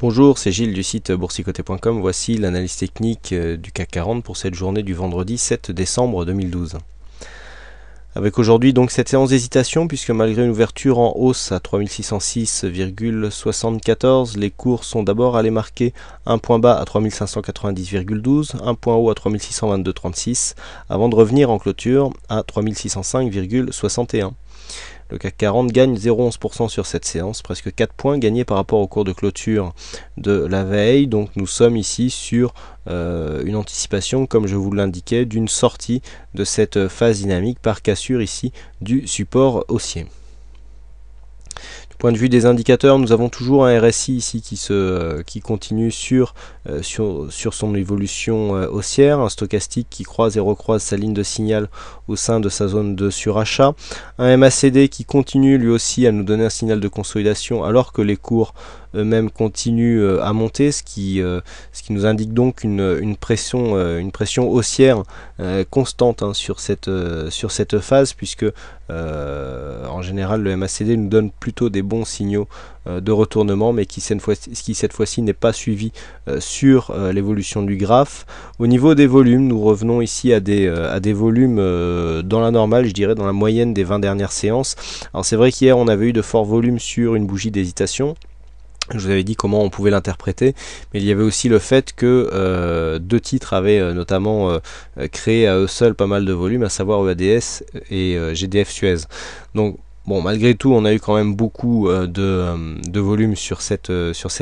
Bonjour, c'est Gilles du site boursicoté.com. Voici l'analyse technique du CAC 40 pour cette journée du vendredi 7 décembre 2012. Avec aujourd'hui donc cette séance d'hésitation, puisque malgré une ouverture en hausse à 3606,74, les cours sont d'abord allés marquer un point bas à 3590,12, un point haut à 3622,36, avant de revenir en clôture à 3605,61. Le CAC 40 gagne 0,11% sur cette séance, presque 4 points gagnés par rapport au cours de clôture de la veille. Donc nous sommes ici sur une anticipation, comme je vous l'indiquais, d'une sortie de cette phase dynamique par cassure ici du support haussier. Du point de vue des indicateurs, nous avons toujours un RSI ici qui continue sur son évolution haussière, un stochastique qui croise et recroise sa ligne de signal au sein de sa zone de surachat, un MACD qui continue lui aussi à nous donner un signal de consolidation alors que les cours eux-mêmes continuent à monter, ce qui nous indique donc une pression haussière constante sur cette phase, puisque en général le MACD nous donne plutôt des bons signaux de retournement, mais qui cette fois-ci n'est pas suivi sur l'évolution du graphe. Au niveau des volumes, nous revenons ici à des volumes dans la normale, je dirais dans la moyenne des 20 dernières séances. Alors c'est vrai qu'hier on avait eu de forts volumes sur une bougie d'hésitation. Je vous avais dit comment on pouvait l'interpréter, mais il y avait aussi le fait que deux titres avaient notamment créé à eux seuls pas mal de volume, à savoir EADS et GDF Suez. Donc bon, malgré tout, on a eu quand même beaucoup de volume sur cette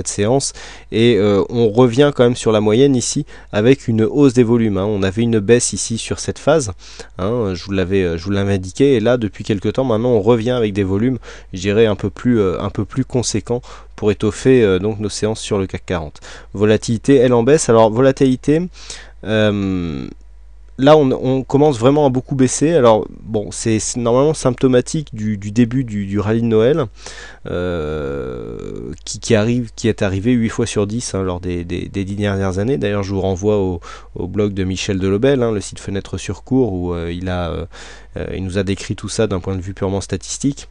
séance, et on revient quand même sur la moyenne ici avec une hausse des volumes. On avait une baisse ici sur cette phase, je vous l'avais indiqué, et là depuis quelques temps maintenant on revient avec des volumes, je dirais un peu plus conséquents pour étoffer donc nos séances sur le CAC 40. Volatilité, elle en baisse. Alors volatilité, là on commence vraiment à beaucoup baisser. Alors bon, c'est normalement symptomatique du début du rallye de Noël qui est arrivé 8 fois sur 10 lors des 10 dernières années. D'ailleurs je vous renvoie au blog de Michel Delobel, le site Fenêtre sur cours, où il nous a décrit tout ça d'un point de vue purement statistique.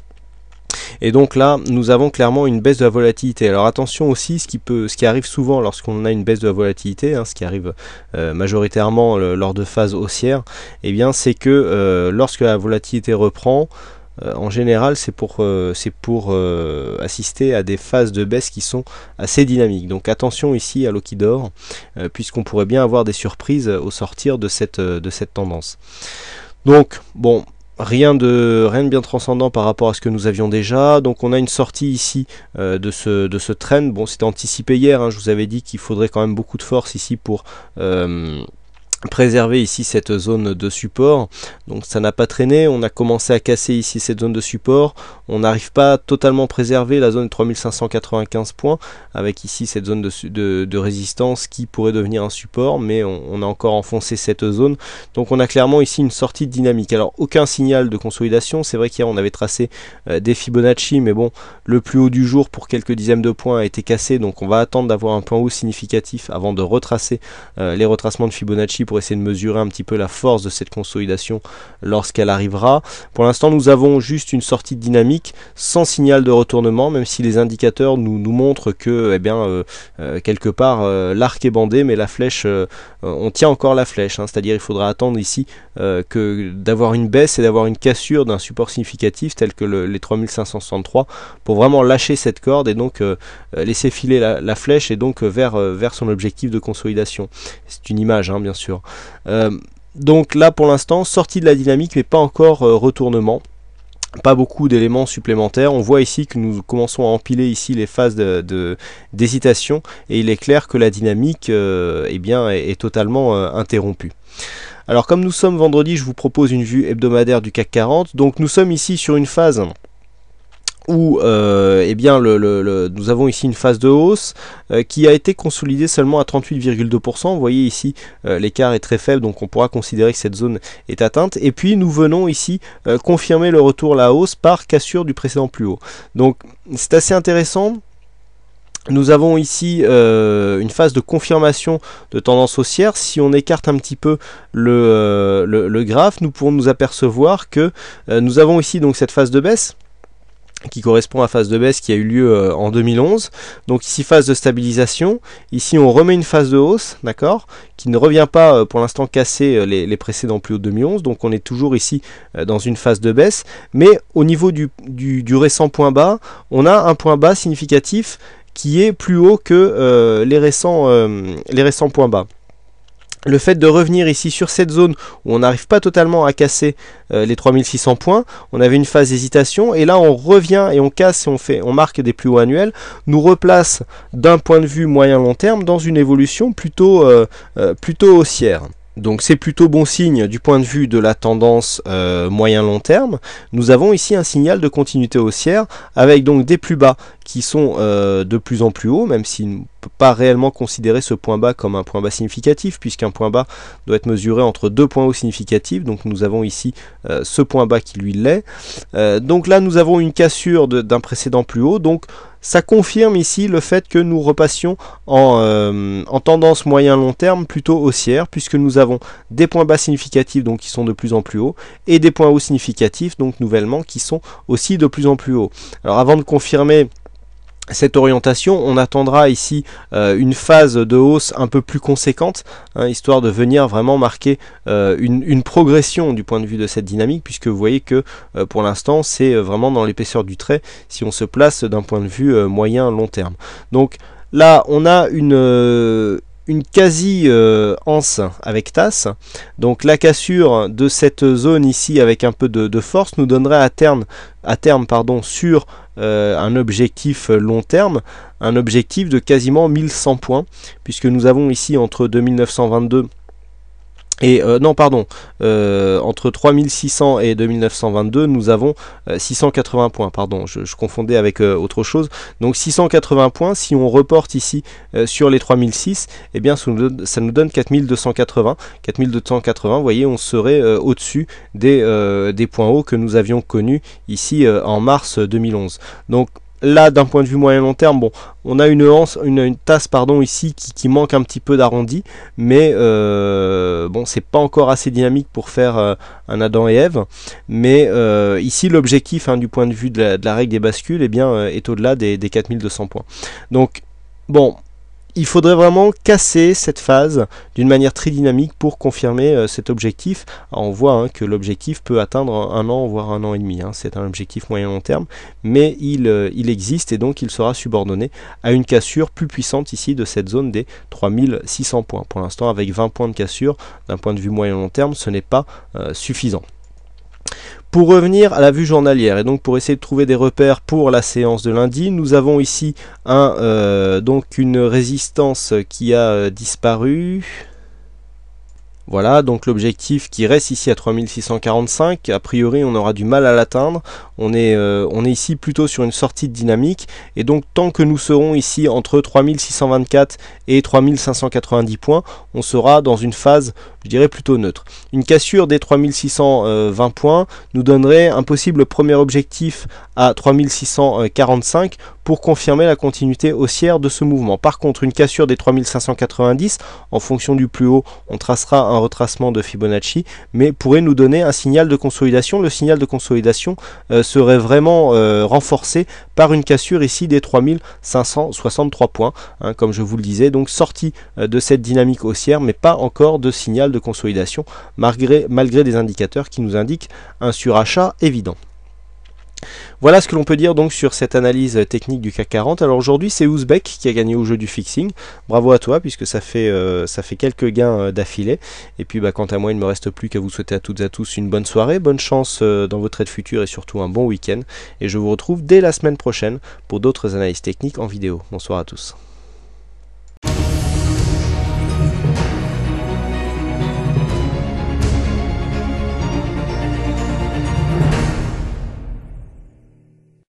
Et donc là, nous avons clairement une baisse de la volatilité. Alors attention aussi, ce qui arrive souvent lorsqu'on a une baisse de la volatilité, ce qui arrive majoritairement lors de phases haussières, eh bien c'est que lorsque la volatilité reprend, en général c'est pour assister à des phases de baisse qui sont assez dynamiques. Donc attention ici à l'eau qui dort, puisqu'on pourrait bien avoir des surprises au sortir de cette tendance. Donc bon, rien de bien transcendant par rapport à ce que nous avions déjà. Donc on a une sortie ici de ce trend. Bon, c'était anticipé hier, je vous avais dit qu'il faudrait quand même beaucoup de force ici pour préserver ici cette zone de support. Donc ça n'a pas traîné, on a commencé à casser ici cette zone de support, on n'arrive pas à totalement préserver la zone de 3595 points, avec ici cette zone de résistance qui pourrait devenir un support, mais on a encore enfoncé cette zone. Donc on a clairement ici une sortie de dynamique. Alors aucun signal de consolidation, c'est vrai qu'hier on avait tracé des Fibonacci, mais bon, le plus haut du jour pour quelques dixièmes de points a été cassé, donc on va attendre d'avoir un point haut significatif avant de retracer les retracements de Fibonacci pour essayer de mesurer un petit peu la force de cette consolidation lorsqu'elle arrivera. Pour l'instant nous avons juste une sortie de dynamique sans signal de retournement, même si les indicateurs nous montrent que quelque part l'arc est bandé, mais la flèche, on tient encore la flèche, c'est-à-dire il faudra attendre ici d'avoir une baisse et d'avoir une cassure d'un support significatif tel que les 3563 pour vraiment lâcher cette corde et donc laisser filer la flèche et donc vers son objectif de consolidation. C'est une image bien sûr. Donc là pour l'instant sortie de la dynamique, mais pas encore retournement, pas beaucoup d'éléments supplémentaires. On voit ici que nous commençons à empiler ici les phases d'hésitation, et il est clair que la dynamique est totalement interrompue. Alors comme nous sommes vendredi, je vous propose une vue hebdomadaire du CAC 40. Donc nous sommes ici sur une phase où nous avons ici une phase de hausse qui a été consolidée seulement à 38,2%. Vous voyez ici l'écart est très faible, donc on pourra considérer que cette zone est atteinte. Et puis nous venons ici confirmer le retour à la hausse par cassure du précédent plus haut. Donc c'est assez intéressant. Nous avons ici une phase de confirmation de tendance haussière. Si on écarte un petit peu le graphe, nous pourrons nous apercevoir que nous avons ici donc cette phase de baisse qui correspond à phase de baisse qui a eu lieu en 2011. Donc ici phase de stabilisation, ici on remet une phase de hausse, d'accord, qui ne revient pas pour l'instant casser les précédents plus hauts de 2011, donc on est toujours ici dans une phase de baisse, mais au niveau du récent point bas, on a un point bas significatif qui est plus haut que les récents points bas. Le fait de revenir ici sur cette zone où on n'arrive pas totalement à casser les 3600 points, on avait une phase d'hésitation et là on revient et on casse et on marque des plus hauts annuels, nous replace d'un point de vue moyen-long terme dans une évolution plutôt haussière. Donc c'est plutôt bon signe du point de vue de la tendance moyen-long terme. Nous avons ici un signal de continuité haussière avec donc des plus bas qui sont de plus en plus hauts, même s'il ne peut pas réellement considérer ce point bas comme un point bas significatif, puisqu'un point bas doit être mesuré entre deux points hauts significatifs. Donc nous avons ici ce point bas qui lui l'est. Donc là nous avons une cassure d'un précédent plus haut, donc ça confirme ici le fait que nous repassions en tendance moyen-long terme plutôt haussière, puisque nous avons des points bas significatifs donc qui sont de plus en plus hauts, et des points hauts significatifs donc nouvellement qui sont aussi de plus en plus hauts. Alors avant de confirmer cette orientation, on attendra ici une phase de hausse un peu plus conséquente, hein, histoire de venir vraiment marquer une progression du point de vue de cette dynamique, puisque vous voyez que pour l'instant c'est vraiment dans l'épaisseur du trait si on se place d'un point de vue moyen-long terme. Donc là on a une quasi anse avec tasse, donc la cassure de cette zone ici avec un peu de force nous donnerait à terme sur un objectif long terme, un objectif de quasiment 1100 points, puisque nous avons ici entre 2922 et entre 3600 et 2922, nous avons 680 points, pardon, je confondais avec autre chose. Donc 680 points, si on reporte ici sur les 3006, eh bien ça nous donne 4280. 4280, vous voyez, on serait au-dessus des points hauts que nous avions connus ici en mars 2011. Donc là, d'un point de vue moyen-long terme, bon, on a une tasse ici qui manque un petit peu d'arrondi, mais bon, c'est pas encore assez dynamique pour faire un Adam et Ève. Mais ici, l'objectif du point de vue de la règle des bascules, eh bien, est au-delà des 4200 points. Donc, bon, il faudrait vraiment casser cette phase d'une manière très dynamique pour confirmer cet objectif. Alors on voit que l'objectif peut atteindre un an, voire un an et demi. C'est un objectif moyen-long terme, mais il existe et donc il sera subordonné à une cassure plus puissante ici de cette zone des 3600 points. Pour l'instant, avec 20 points de cassure, d'un point de vue moyen-long terme, ce n'est pas suffisant. Pour revenir à la vue journalière et donc pour essayer de trouver des repères pour la séance de lundi, nous avons ici donc une résistance qui a disparu. Voilà, donc l'objectif qui reste ici à 3645, a priori on aura du mal à l'atteindre, on est ici plutôt sur une sortie de dynamique, et donc tant que nous serons ici entre 3624 et 3590 points, on sera dans une phase, je dirais, plutôt neutre. Une cassure des 3620 points nous donnerait un possible premier objectif à 3645 pour confirmer la continuité haussière de ce mouvement. Par contre, une cassure des 3590, en fonction du plus haut, on tracera un retracement de Fibonacci, mais pourrait nous donner un signal de consolidation. Le signal de consolidation serait vraiment renforcé par une cassure ici des 3563 points, comme je vous le disais, donc sortie de cette dynamique haussière, mais pas encore de signal de consolidation, malgré des indicateurs qui nous indiquent un surachat évident. Voilà ce que l'on peut dire donc sur cette analyse technique du CAC 40. Alors aujourd'hui c'est Ouzbek qui a gagné au jeu du fixing. Bravo à toi, puisque ça fait quelques gains d'affilée. Et puis quant à moi, il ne me reste plus qu'à vous souhaiter à toutes et à tous une bonne soirée, bonne chance dans vos trades futurs et surtout un bon week-end. Et je vous retrouve dès la semaine prochaine pour d'autres analyses techniques en vidéo. Bonsoir à tous.